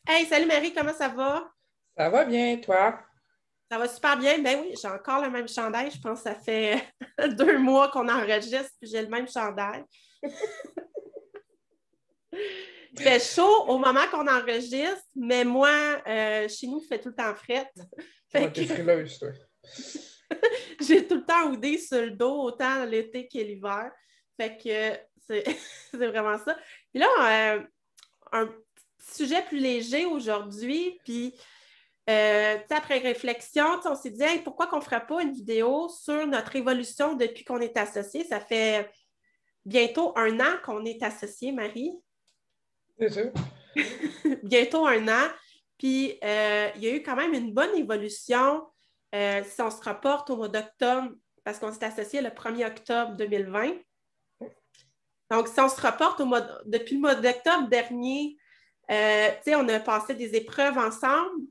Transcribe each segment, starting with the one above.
Hey, salut Marie, comment ça va? Ça va bien, toi? Ça va super bien. Ben oui, j'ai encore le même chandail. Je pense que ça fait 2 mois qu'on enregistre, puis j'ai le même chandail. Il fait chaud au moment qu'on enregistre, mais moi, chez nous, il fait tout le temps fret. Ouais, Fait t'es que frileuse, toi. j'ai tout le temps hoodé sur le dos, autant l'été que l'hiver. Fait que c'est c'est vraiment ça. Puis là, un petit sujet plus léger aujourd'hui, puis après réflexion, on s'est dit, hey, pourquoi qu'on ne ferait pas une vidéo sur notre évolution depuis qu'on est associés? Ça fait bientôt 1 an qu'on est associés, Marie. C'est sûr. Bientôt 1 an. Puis, il y a eu quand même une bonne évolution. Si on se rapporte au mois d'octobre, parce qu'on s'est associés le 1er octobre 2020. Donc, si on se rapporte depuis le mois d'octobre dernier, on a passé des épreuves ensemble.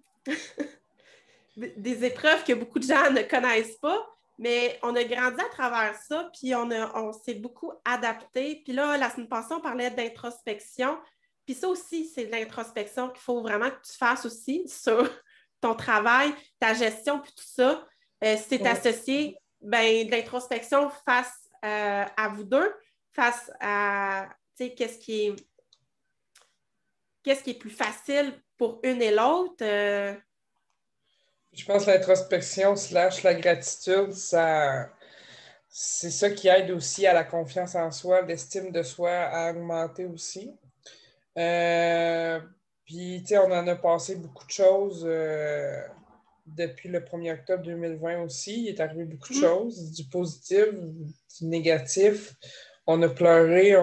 Des épreuves que beaucoup de gens ne connaissent pas, mais on a grandi à travers ça, puis on s'est beaucoup adapté. Puis là, la semaine passée, on parlait d'introspection. Puis ça aussi, c'est de l'introspection qu'il faut vraiment que tu fasses aussi sur ton travail, ta gestion, puis tout ça. Si tu es Ouais. associé, ben, de l'introspection face à vous deux, face à qu'est-ce qui est plus facile pour une et l'autre. Je pense que l'introspection slash la gratitude, c'est ça qui aide aussi à la confiance en soi, l'estime de soi à augmenter aussi. Euh, Puis, tu sais, on en a passé beaucoup de choses depuis le 1er octobre 2020 aussi. Il est arrivé beaucoup de Mhm. choses, du positif, du négatif. On a pleuré,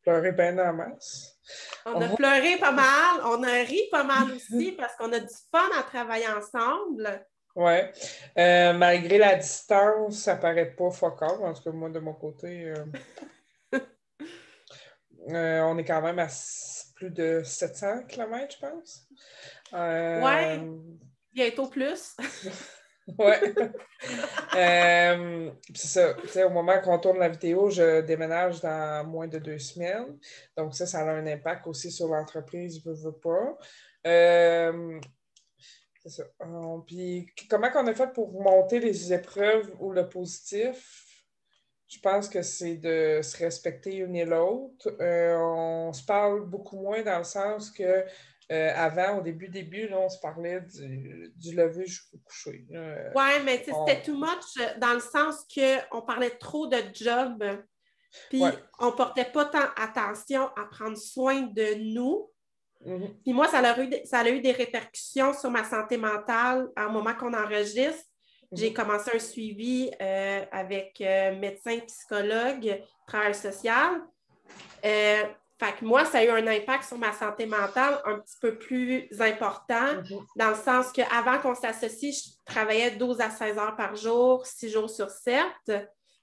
pleuré bien en masse. On a On pleuré pas mal, on a ri pas mal aussi parce qu'on a du fun à travailler ensemble. Ouais. Malgré la distance, ça paraît pas focal. En tout cas, moi, de mon côté, on est quand même à plus de 700 kilomètres, je pense. Ouais, Euh, bientôt plus. ouais. C'est ça. Tu sais, au moment qu'on tourne la vidéo, je déménage dans moins de 2 semaines. Donc, ça a un impact aussi sur l'entreprise, je veux pas. Euh, c'est ça. Puis, comment on a fait pour monter les épreuves ou le positif? Je pense que c'est de se respecter une et l'autre. On se parle beaucoup moins dans le sens que avant, au début, là, on se parlait du lever jusqu'au coucher. Ouais, mais tu sais, On- c'était too much dans le sens qu'on parlait trop de job, Ouais. puis on portait pas tant attention à prendre soin de nous. Mhm. Puis moi, ça a eu des répercussions sur ma santé mentale à un moment qu'on enregistre. J'ai Mhm. commencé un suivi avec médecin, psychologue, travail social. Euh, Fait que moi, ça a eu un impact sur ma santé mentale un petit peu plus important, Mhm. dans le sens qu'avant qu'on s'associe, je travaillais 12 à 16 heures par jour, 6 jours sur 7.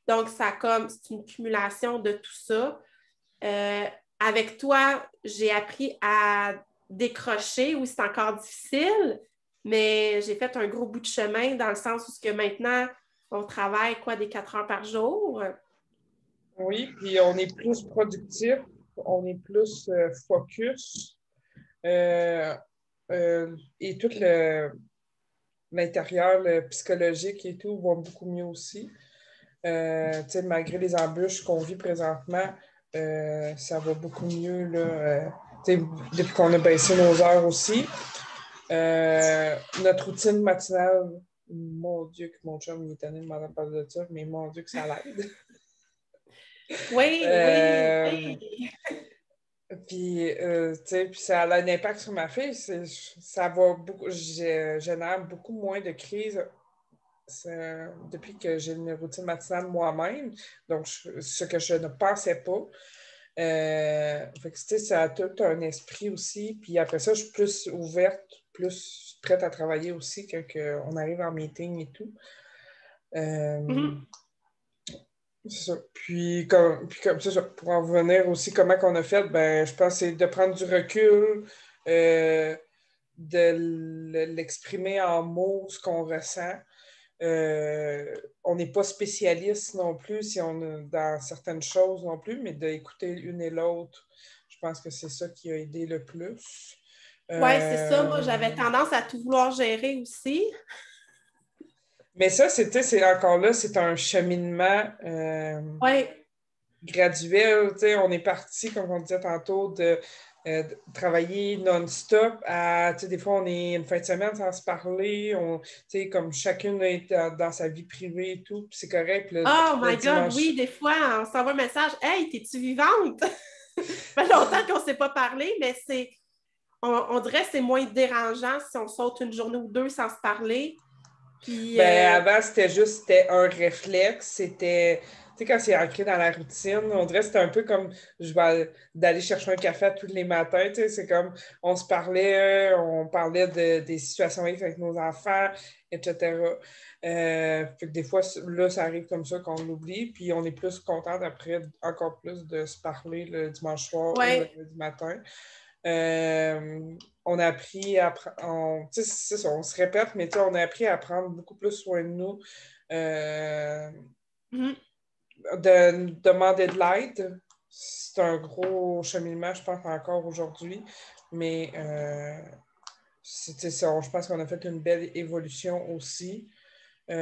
Donc, c'est une cumulation de tout ça. Euh, Avec toi, j'ai appris à décrocher. Oui, c'est encore difficile, mais j'ai fait un gros bout de chemin dans le sens où que maintenant, on travaille quoi, des 4 heures par jour. Oui, puis on est plus productif, on est plus focus. Euh, et tout l'intérieur, le psychologique et tout va beaucoup mieux aussi. Tu sais, malgré les embûches qu'on vit présentement, ça va beaucoup mieux là, tu sais, depuis qu'on a baissé nos heures aussi. Notre routine matinale, mon Dieu, que mon chum il est tanné de m'entendre parler de ça, mais mon Dieu, que ça l'aide. Oui, oui, Euh, oui. tu sais, puis ça a un impact sur ma fille. Ça va beaucoup, génère beaucoup moins de crises depuis que j'ai une routine matinale moi-même. Donc, ce que je ne pensais pas. Fait que, tu sais, ça a tout un esprit aussi. Puis après ça, je suis plus ouverte, plus prête à travailler aussi quand on arrive en meeting et tout. Euh, Mhm. c'est ça. Puis comme ça, pour en revenir aussi, comment qu'on a fait, ben, je pense que c'est de prendre du recul, euh, de l'exprimer en mots, ce qu'on ressent. On n'est pas spécialiste non plus si on est dans certaines choses non plus, mais d'écouter une et l'autre, je pense que c'est ça qui a aidé le plus. Oui, c'est ça. Moi, j'avais tendance à tout vouloir gérer aussi. Mais ça, c'est encore là, c'est un cheminement Oui. graduel. On est parti, comme on disait tantôt, de travailler non-stop à, des fois, on est une fin de semaine sans se parler. Comme chacune est dans sa vie privée et tout, puis c'est correct. Oh Le my God, dimanche. oui, des fois, on s'envoie un message. Hey, t'es-tu vivante? Ça fait longtemps qu'on ne s'est pas parlé, mais on dirait que c'est moins dérangeant si on saute une journée ou deux sans se parler. Puis, Avant, c'était un réflexe. C'était, quand c'est ancré dans la routine, on dirait que c'était un peu comme d'aller chercher un café tous les matins. C'est comme, on parlait des situations avec nos enfants, etc. Fait que des fois, là, ça arrive comme ça qu'on l'oublie. Puis on est plus content après, encore plus, de se parler le dimanche soir ou le ouais. lundi matin. On a appris à c'est ça, on se répète, mais on a appris à prendre beaucoup plus soin de nous, Mm-hmm. de demander de l'aide. C'est un gros cheminement, je pense, encore aujourd'hui, mais je pense qu'on a fait une belle évolution aussi. Puis,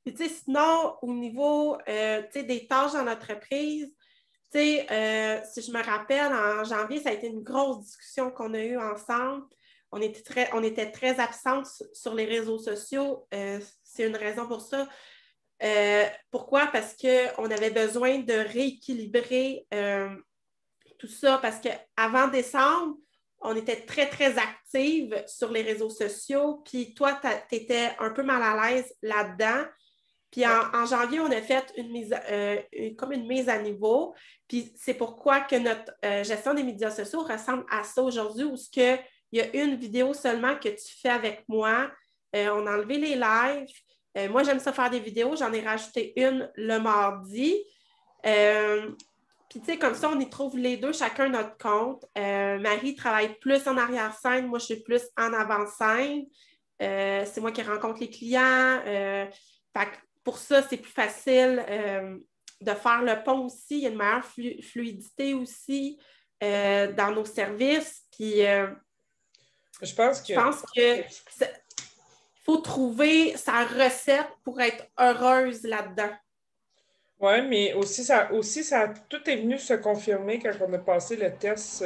tu sais, sinon, au niveau des tâches dans l'entreprise, si je me rappelle, en janvier, ça a été une grosse discussion qu'on a eue ensemble. On était très absentes sur les réseaux sociaux. C'est une raison pour ça. Pourquoi? Parce qu'on avait besoin de rééquilibrer tout ça. Parce qu'avant décembre, on était très, très active sur les réseaux sociaux. Puis toi, tu étais un peu mal à l'aise là-dedans. Puis en janvier, on a fait comme une mise à niveau. Puis c'est pourquoi que notre gestion des médias sociaux ressemble à ça aujourd'hui, où il y a une vidéo seulement que tu fais avec moi. On a enlevé les lives. Moi, j'aime ça faire des vidéos. J'en ai rajouté une le mardi. Puis, tu sais, comme ça, on y trouve les deux, chacun notre compte. Marie travaille plus en arrière-scène. Moi, je suis plus en avant-scène. C'est moi qui rencontre les clients. Fait que pour ça, c'est plus facile de faire le pont aussi. Il y a une meilleure fluidité aussi dans nos services. Puis, je pense je pense que faut trouver sa recette pour être heureuse là-dedans. Oui, mais tout est venu se confirmer quand on a passé le test.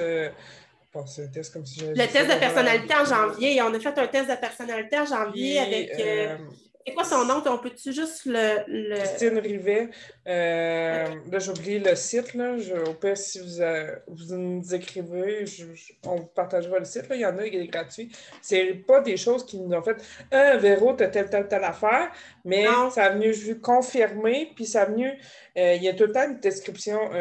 Passé le test comme si j'avais Le dit ça test de dans personnalité en janvier. On a fait un test de personnalité en janvier Puis, avec. C'est quoi son nom? On peut-tu juste Christine Rivet. Là, j'ai oublié le site. Là. Au pire, si vous nous écrivez, on vous partagera le site. Là. Il y en a, il est gratuit. C'est pas des choses qui nous ont fait Véro, t'as telle affaire, mais Non. ça a venu confirmer, puis ça a venu. Il y a tout le temps une description.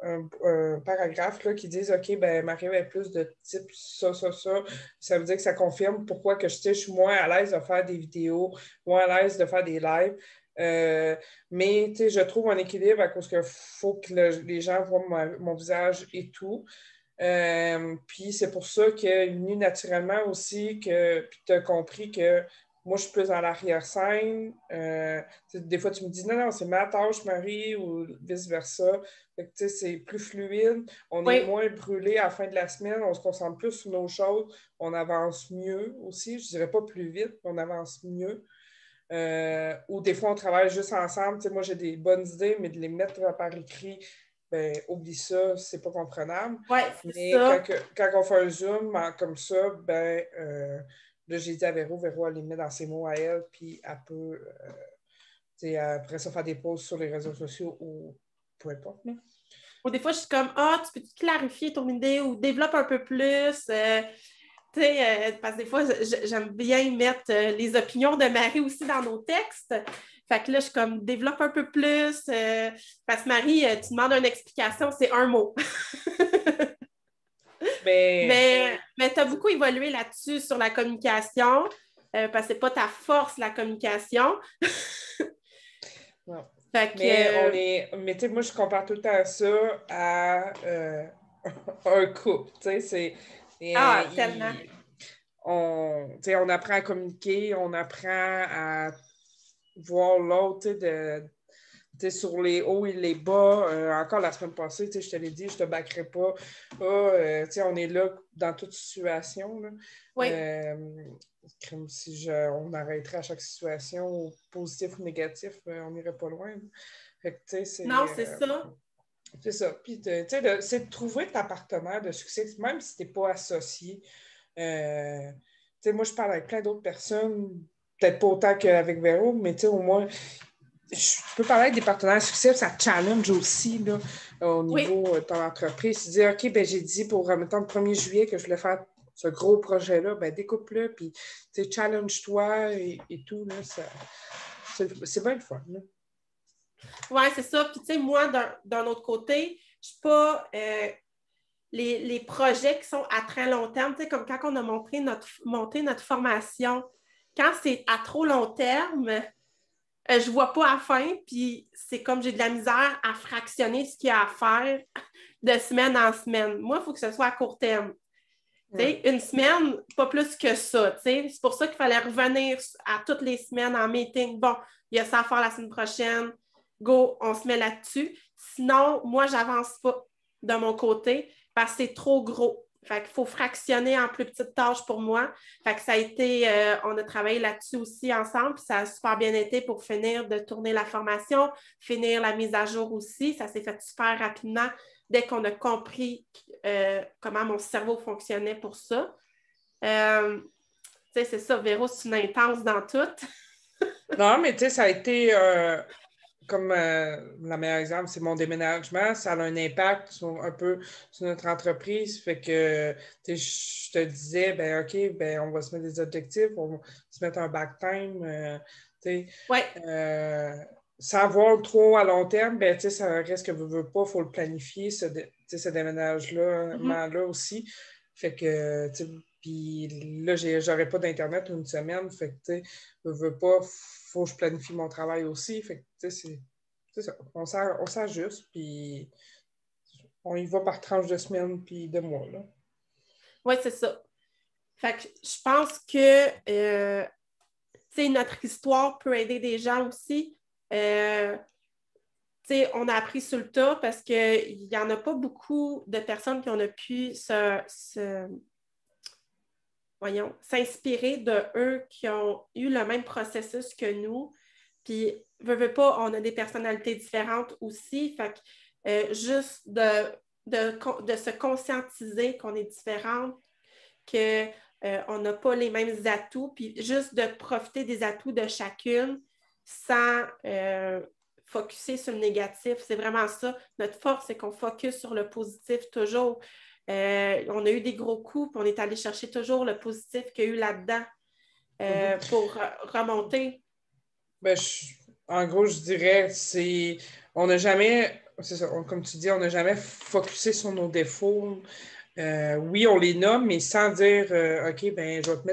Un paragraphe là, qui dit OK, ben Marie avait plus de type ça. Ça veut dire que ça confirme pourquoi que je suis moins à l'aise de faire des vidéos, moins à l'aise de faire des lives. Mais je trouve un équilibre à cause qu'il faut que les gens voient mon visage et tout. Puis c'est pour ça qu'il est venu naturellement aussi que tu as compris que moi, je suis plus dans l'arrière-scène. Des fois, tu me dis non, c'est ma tâche, Marie, ou vice-versa. C'est plus fluide. On est Oui. moins brûlé à la fin de la semaine. On se concentre plus sur nos choses. On avance mieux aussi. Je dirais pas plus vite, mais on avance mieux. Ou des fois, on travaille juste ensemble. Moi, j'ai des bonnes idées, mais de les mettre par écrit, ben, oublie ça, c'est pas comprenable. Oui, c'est Mais ça. quand on fait un Zoom comme ça, ben, là, j'ai dit à Véro, elle les met dans ses mots à elle, puis elle peut, après ça, faire des posts sur les réseaux sociaux ou peu importe. Là. Ou des fois, je suis comme, tu peux clarifier ton idée ou développe un peu plus. Parce que des fois, j'aime bien mettre les opinions de Marie aussi dans nos textes. Fait que là, je suis comme, développe un peu plus. Parce que Marie, tu demandes une explication, c'est un mot. Mais tu as beaucoup évolué là-dessus sur la communication, parce que c'est pas ta force, la communication. Non. Fait que, Mais tu sais, moi, je compare tout le temps ça à un couple. Tu sais, tellement. on apprend à communiquer, on apprend à voir l'autre sur les hauts et les bas. Encore la semaine passée, je te l'ai dit, je te backerai pas. On est là dans toute situation. Là. Oui. Comme si on arrêterait à chaque situation, positif ou négatif, on n'irait pas loin. Fait que, c'est, Non, c'est ça. C'est ça. Puis, c'est de trouver ta partenaire de succès, même si tu n'es pas associé. Moi, je parle avec plein d'autres personnes, peut-être pas autant qu'avec Véro, mais au moins, je peux parler avec des partenaires de succès, ça challenge aussi là, au niveau de ton entreprise. Tu dis, OK, ben j'ai dit pour, mettons, le 1er juillet que je voulais faire ce gros projet-là, ben découpe-le, puis challenge-toi et tout. Là, c'est bien le fun. Oui, c'est ça. Puis, tu sais, moi, d'un autre côté, je ne suis pas les projets qui sont à très long terme, tu sais, comme quand on a monté notre formation, quand c'est à trop long terme, je ne vois pas à la fin, puis c'est comme j'ai de la misère à fractionner ce qu'il y a à faire de semaine en semaine. Moi, il faut que ce soit à court terme. Une semaine, pas plus que ça. C'est pour ça qu'il fallait revenir à toutes les semaines en meeting. Bon, il y a ça à faire la semaine prochaine. Go, on se met là-dessus. Sinon, moi, je n'avance pas de mon côté parce que c'est trop gros. Fait qu'il faut fractionner en plus petites tâches pour moi. Fait que ça a été, on a travaillé là-dessus aussi ensemble, puis ça a super bien été pour finir de tourner la formation, finir la mise à jour aussi. Ça s'est fait super rapidement dès qu'on a compris comment mon cerveau fonctionnait pour ça. C'est ça, Véro, c'est une intense dans tout. Non, mais ça a été comme le meilleur exemple, c'est mon déménagement. Ça a un impact un peu sur notre entreprise. Fait que je te disais, ben OK, ben on va se mettre des objectifs, on va se mettre un back time. Sans voir trop à long terme, ben, ça reste que veux pas, il faut le planifier, ce déménagement-là là aussi. Fait que, puis là, j'aurais pas d'Internet une semaine. Fait que, veux pas, faut que je planifie mon travail aussi. Fait que, c'est ça. On s'ajuste, puis on y va par tranche de semaine puis de mois, là. Oui, c'est ça. Fait que je pense que notre histoire peut aider des gens aussi. On a appris sur le tas parce qu'il n'y en a pas beaucoup de personnes qui ont pu s'inspirer de eux qui ont eu le même processus que nous. Puis, veux pas, on a des personnalités différentes aussi. Fait que juste de se conscientiser qu'on est différente, qu'on n'a pas les mêmes atouts, puis juste de profiter des atouts de chacune sans focusser sur le négatif. C'est vraiment ça. Notre force, c'est qu'on focus sur le positif toujours. On a eu des gros coups, puis on est allé chercher toujours le positif qu'il y a eu là-dedans pour remonter. Ben, en gros, je dirais, on n'a jamais, c'est ça, comme tu dis, on n'a jamais focusé sur nos défauts. Oui, on les nomme, mais sans dire OK, ben je vais te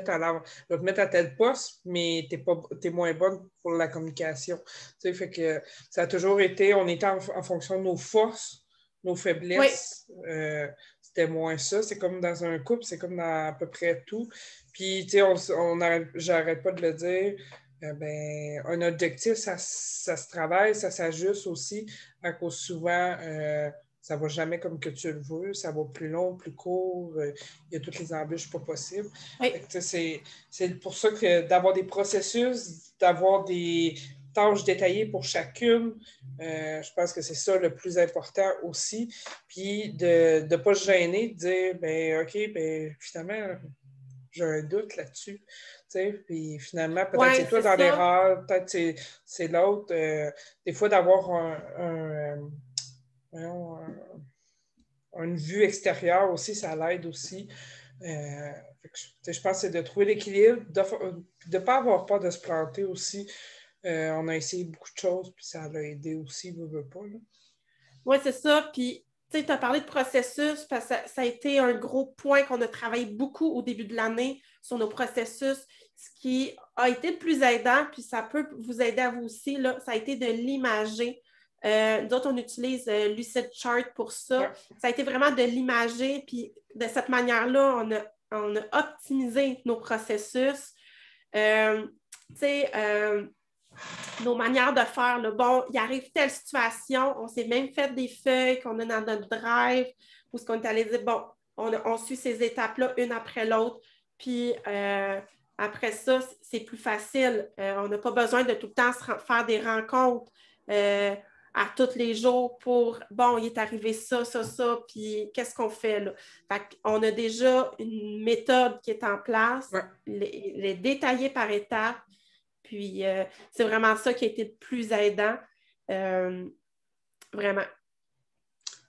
mettre à tel poste, mais t'es moins bonne pour la communication. Tu sais, fait que ça a toujours été, on était en fonction de nos forces, nos faiblesses. Oui. C'était moins ça. C'est comme dans un couple, c'est comme dans à peu près tout. Puis, tu sais, j'arrête pas de le dire. Ben, un objectif, ça se travaille, ça s'ajuste aussi, à cause souvent, ça ne va jamais comme que tu le veux, ça va plus long, plus court, il y a toutes les embûches pas possibles. Oui. C'est pour ça que d'avoir des processus, d'avoir des tâches détaillées pour chacune, je pense que c'est ça le plus important aussi. Puis de ne pas se gêner, de dire, ben OK, ben finalement, j'ai un doute là-dessus. Puis finalement, peut-être c'est toi dans l'erreur, peut-être c'est l'autre. Des fois, d'avoir une vue extérieure aussi, ça l'aide aussi. Je pense que c'est de trouver l'équilibre, de ne pas avoir peur de se planter aussi. On a essayé beaucoup de choses, puis ça l'a aidé aussi, veut pas. Oui, c'est ça. Puis, tu as parlé de processus, parce que ça a été un gros point qu'on a travaillé beaucoup au début de l'année sur nos processus. Ce qui a été le plus aidant, puis ça peut vous aider à vous aussi, là, ça a été de l'imager. Nous autres, on utilise Lucidchart pour ça. Ouais. Ça a été vraiment de l'imager, puis de cette manière-là, on a optimisé nos processus. nos manières de faire. Là. Bon, il arrive telle situation, on s'est même fait des feuilles qu'on a dans notre drive, où ce qu'on est allé dire, bon, on suit ces étapes-là une après l'autre, puis après ça, c'est plus facile. On n'a pas besoin de tout le temps faire des rencontres à tous les jours pour, bon, il est arrivé ça, puis qu'est-ce qu'on fait là? Fait qu'on a déjà une méthode qui est en place, Ouais. les détailler par étapes, puis c'est vraiment ça qui a été le plus aidant. Vraiment.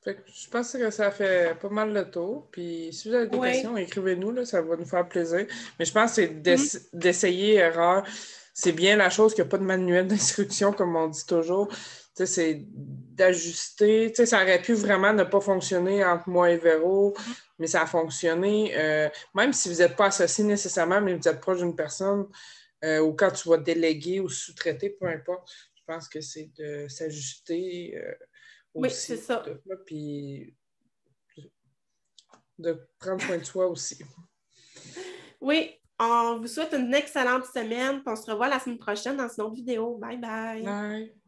Fait que je pense que ça fait pas mal le tour. Puis si vous avez des Oui. questions, écrivez-nous, là, ça va nous faire plaisir. Mais je pense que c'est Mm-hmm. d'essayer erreur. C'est bien la chose qu'il n'y a pas de manuel d'instruction, comme on dit toujours. Tu sais, c'est d'ajuster. Tu sais, ça aurait pu vraiment ne pas fonctionner entre moi et Véro, mais ça a fonctionné. Même si vous n'êtes pas associé nécessairement, mais vous êtes proche d'une personne, ou quand tu vas déléguer ou sous-traiter, peu importe, je pense que c'est de s'ajuster. Oui, c'est Aussi, ça. puis de prendre soin de soi aussi. Oui, on vous souhaite une excellente semaine. On se revoit la semaine prochaine dans une autre vidéo. Bye bye. Bye!